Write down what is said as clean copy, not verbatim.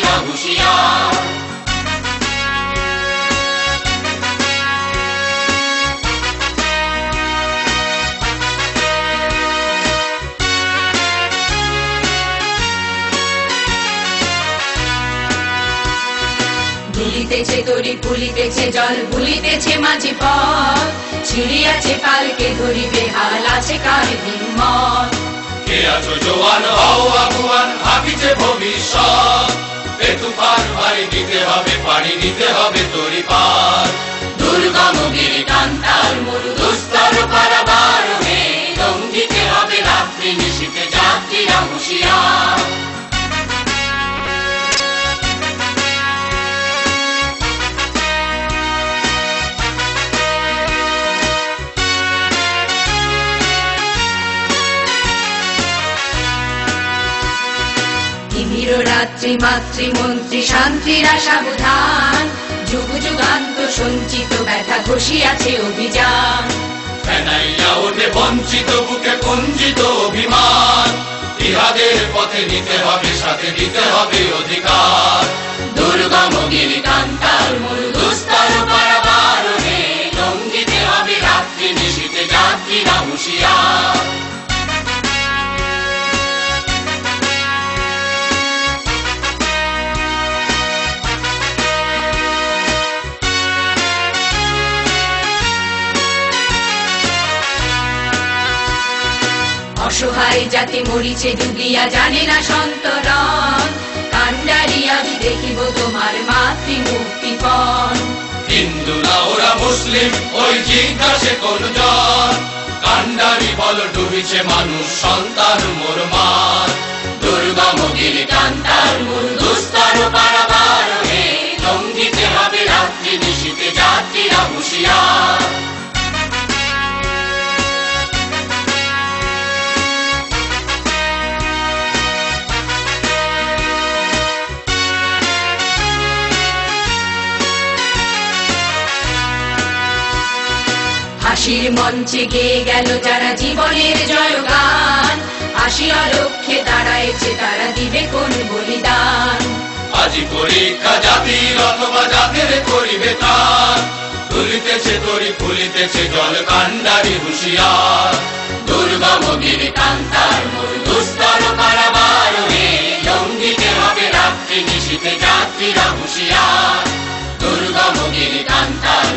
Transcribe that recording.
যাত্রীরা হুঁশিয়ার। দুলিতেছে তরি ফুলিতেছে জল ভুলিতেছে মাঝি পথ, ছিড়িয়াছে পালকে ধরিবে হাল আছে কার হিম্মত। কে আছো জোয়ান হও আগুয়ান ভাবিছে ভবিষ্যৎ, এ তুফান ভারী দিতে হবে পাড়ি দিতে হবে তরি পার। দুর্গম গিরি কান্তার মরু দুস্তর পারাবার হে, লঙ্ঘিতে হবে রাত্রি নিশীথে যাত্রীরা হুঁশিয়ার। রাত্রি মাতৃমন্ত্রী শান্তিরা সাবধান, যুগ যুগান্ত সঞ্চিত ব্যথা ঘষিয়াছে অভিযান। ফেনাইয়া ওঠে বঞ্চিত বুকে কুঞ্চিত অভিমান, ইহাদের পথে নিতে হবে সাথে দিতে হবে অধিকার। দুর্গম গিরি কান্তার মরু দুস্তর পারাবার হে, লঙ্ঘিতে হবে রাত্রি নিশীথে যাত্রীরা হুঁশিয়ার। অসহায় জাতি মরিছে ডুবিয়া জানে না সন্তরণ, কান্ডারি আমি দেখিব তোমার মাতৃ মুক্তিপণ। হিন্দু না ওরা মুসলিম ওই জিজ্ঞাসে কোন জন, কান্ডারি বল ডুবিছে মানুষ সন্তান মোর মান। দুর্গম গিরি কান্তার মরু দুস্তর পারাবার হে, লঙ্ঘিতে হবে রাত্রি নিশীথে যাত্রীরা হুঁশিয়ার। হাসির মঞ্চে গেয়ে গেল যারা জীবনের জয়গান, আসিয়া লক্ষ্যে দাঁড়াইছে তারা দিবে কোন বলিদান। আজি পরীক্ষা জাতির অথবা জাতির করিবে তার, তুলিতেছে তরি ফুলিতেছে জল কান্ডারি হুঁশিয়ার। দুর্গম গিরি কান্তার মরু দুস্তর পারাবার হে, লঙ্ঘিতে হবে রাত্রি নিশীথে যাত্রীরা হুঁশিয়ার। দুর্গম গিরি কান্তার